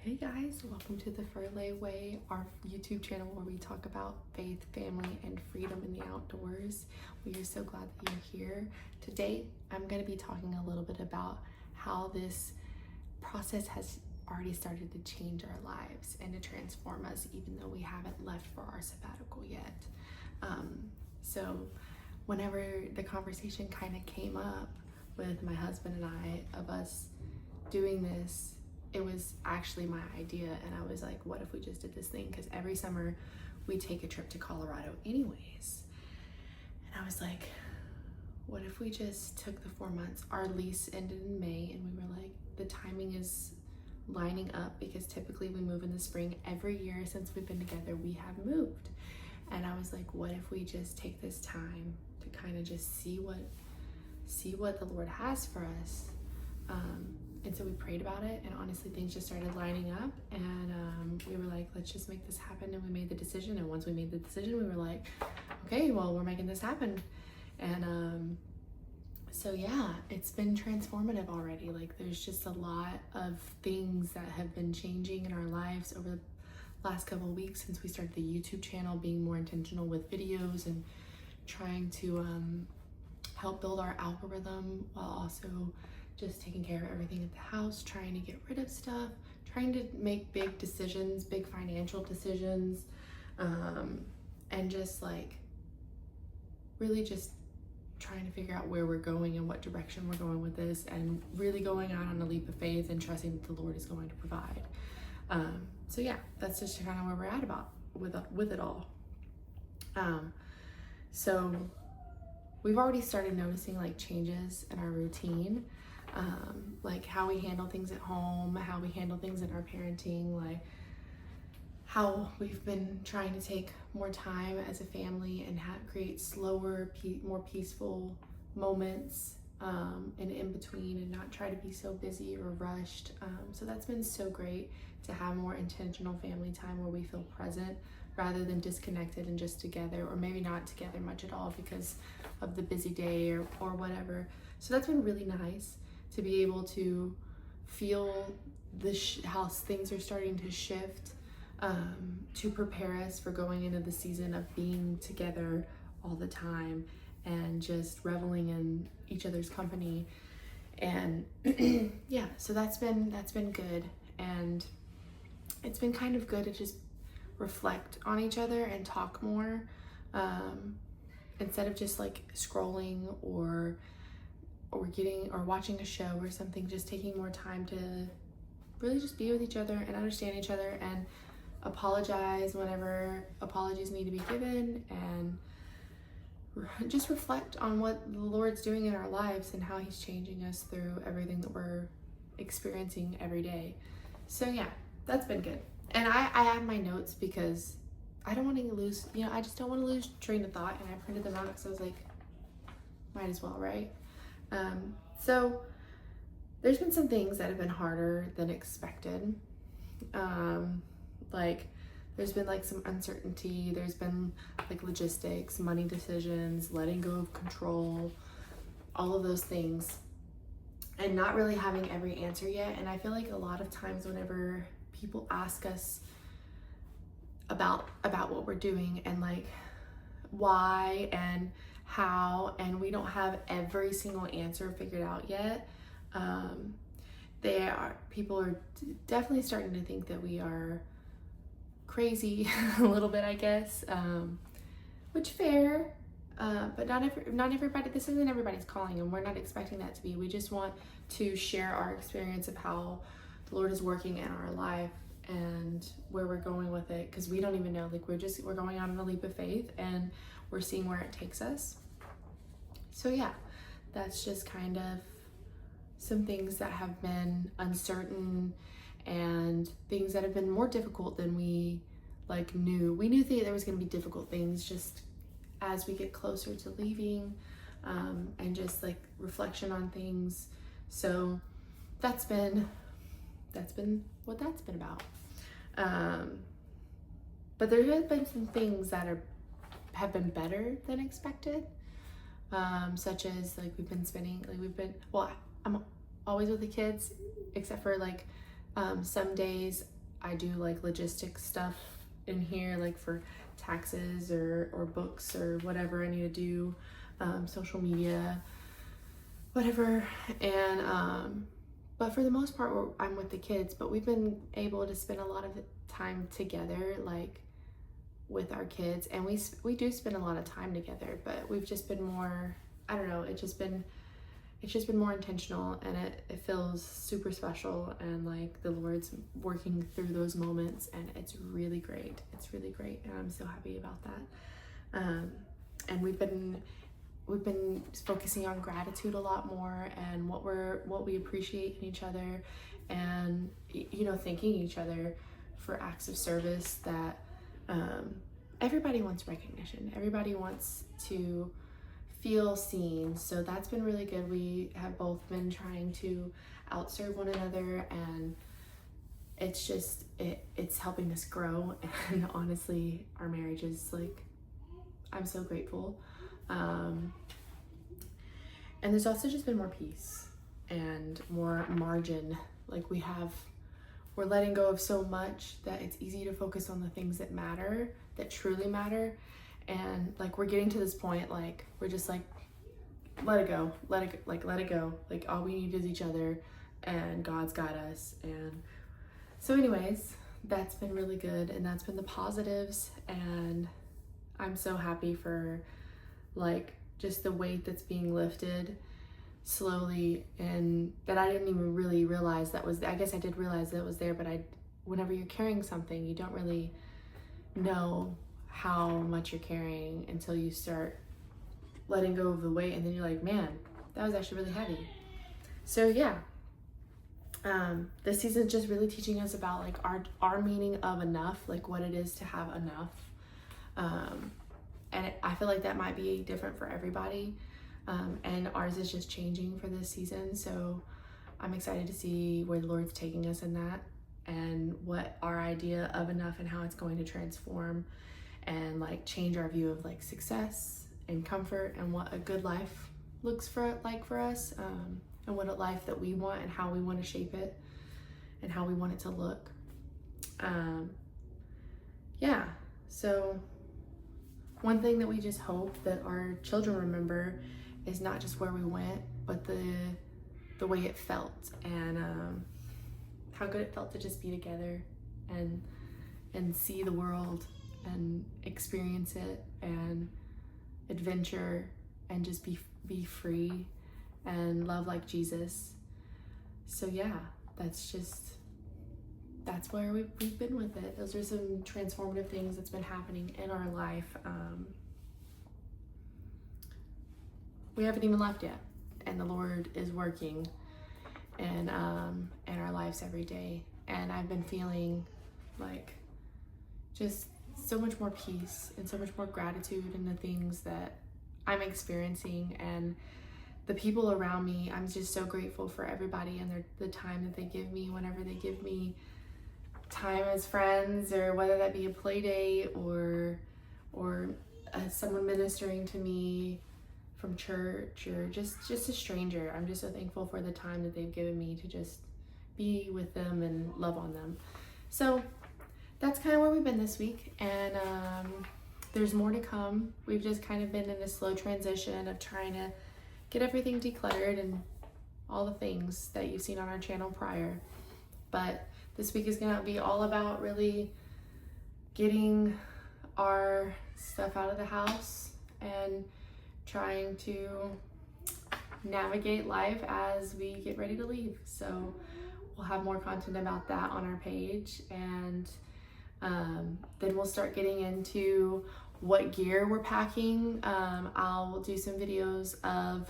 Hey guys, welcome to the Ferlet Way, our YouTube channel where we talk about faith, family, and freedom in the outdoors. We are so glad that you're here. Today, I'm going to be talking a little bit about how this process has already started to change our lives and to transform us, even though we haven't left for our sabbatical yet. So whenever the conversation kind of came up with my husband and I of us doing this, it was actually my idea, and I was like, what if we just did this thing? Because every summer we take a trip to Colorado anyways. And I was like, what if we just took the 4 months? Our lease ended in May, and we were like, the timing is lining up because typically we move in the spring. Every year since we've been together, we have moved. And I was like, what if we just take this time to kind of just see what the Lord has for us? And so we prayed about it, and honestly things just started lining up, and we were like, let's just make this happen. And we made the decision, and once we made the decision, we were like, okay, well, we're making this happen. And so yeah, it's been transformative already. Like, there's just a lot of things that have been changing in our lives over the last couple of weeks since we started the YouTube channel, being more intentional with videos and trying to help build our algorithm while also just taking care of everything at the house, trying to get rid of stuff, trying to make big decisions, big financial decisions, and just like really just trying to figure out where we're going and what direction we're going with this, and really going out on a leap of faith and trusting that the Lord is going to provide. So yeah, that's just kind of where we're at about with it all. So we've already started noticing like changes in our routine. Like how we handle things at home, how we handle things in our parenting, like how we've been trying to take more time as a family and create slower, more peaceful moments and in between, and not try to be so busy or rushed. So that's been so great to have more intentional family time where we feel present rather than disconnected and just together, or maybe not together much at all because of the busy day or whatever. So that's been really nice to be able to feel how things are starting to shift, to prepare us for going into the season of being together all the time and just reveling in each other's company. And yeah, so that's been good, and it's been kind of good to just reflect on each other and talk more, instead of just like scrolling or watching a show or something. Just taking more time to really just be with each other and understand each other and apologize whenever apologies need to be given, and just reflect on what the Lord's doing in our lives and how he's changing us through everything that we're experiencing every day. So yeah, that's been good. And I have my notes because I don't want to lose, I just don't want to lose train of thought, and I printed them out because I was like, might as well, right? So there's been some things that have been harder than expected. Like there's been like some uncertainty, there's been like logistics, money decisions, letting go of control, all of those things, and not really having every answer yet. And I feel like a lot of times whenever people ask us about what we're doing and like why and how, and we don't have every single answer figured out yet, people are definitely starting to think that we are crazy a little bit, I guess, which fair, but not everybody, this isn't everybody's calling, and we're not expecting that to be. We just want to share our experience of how the Lord is working in our life and where we're going with it, because we don't even know. Like we're going on a leap of faith, and we're seeing where it takes us. So yeah, that's just kind of some things that have been uncertain and things that have been more difficult than we knew. We knew there was going to be difficult things just as we get closer to leaving, and just like reflection on things. So that's been what that's been about. But there have been some things that have been better than expected, such as like I'm always with the kids, except for like Some days I do like logistics stuff in here, like for taxes or books or whatever I need to do, social media, whatever. And but for the most part, I'm with the kids, but we've been able to spend a lot of time together, like with our kids, and we do spend a lot of time together, but we've just been more, I don't know, it's just been more intentional, and it feels super special, and like the Lord's working through those moments, and it's really great. It's really great, and I'm so happy about that. And we've been focusing on gratitude a lot more, and what we appreciate in each other, and thanking each other for acts of service that everybody wants recognition. Everybody wants to feel seen. So that's been really good. We have both been trying to outserve one another, and it's just it's helping us grow. And honestly, our marriage is like, I'm so grateful. And there's also just been more peace and more margin. Like we're letting go of so much that it's easy to focus on the things that matter, that truly matter. And like we're getting to this point, like we're just like, let it go. Like all we need is each other, and God's got us. And so anyways, that's been really good, and that's been the positives. And I'm so happy for like just the weight that's being lifted slowly, and that I didn't even really realize that was, I guess I did realize that it was there, but whenever you're carrying something, you don't really know how much you're carrying until you start letting go of the weight, and then you're like, man, that was actually really heavy. So yeah, this season is just really teaching us about like our meaning of enough, like what it is to have enough. And I feel like that might be different for everybody, and ours is just changing for this season. So I'm excited to see where the Lord's taking us in that, and what our idea of enough and how it's going to transform and like change our view of like success and comfort, and what a good life looks for us, and what a life that we want, and how we want to shape it, and how we want it to look. Yeah, so one thing that we just hope that our children remember is not just where we went, but the way it felt, and how good it felt to just be together and see the world and experience it and adventure and just be free and love like Jesus. So yeah, that's where we've been with it. Those are some transformative things that's been happening in our life. We haven't even left yet, and the Lord is working in our lives every day. And I've been feeling like just so much more peace and so much more gratitude in the things that I'm experiencing, and the people around me. I'm just so grateful for everybody and the time that they give me whenever they give me time as friends, or whether that be a play date or someone ministering to me from church, or just a stranger. I'm just so thankful for the time that they've given me to just be with them and love on them. So that's kind of where we've been this week, and there's more to come. We've just kind of been in a slow transition of trying to get everything decluttered and all the things that you've seen on our channel prior. But this week is gonna be all about really getting our stuff out of the house and trying to navigate life as we get ready to leave. So we'll have more content about that on our page, and then we'll start getting into what gear we're packing. I'll do some videos of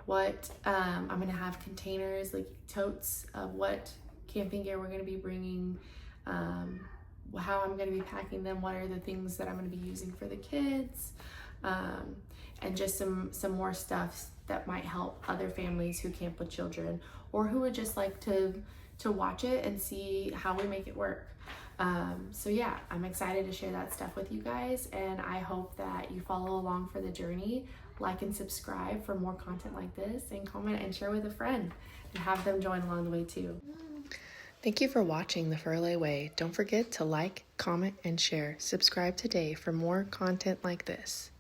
what I'm gonna have containers, like totes, of what camping gear we're gonna be bringing, how I'm gonna be packing them, what are the things that I'm gonna be using for the kids, and just some more stuff that might help other families who camp with children, or who would just like to watch it and see how we make it work. So yeah, I'm excited to share that stuff with you guys, and I hope that you follow along for the journey. Like and subscribe for more content like this, and comment and share with a friend and have them join along the way too. Thank you for watching The Ferlet Way. Don't forget to like, comment, and share. Subscribe today for more content like this.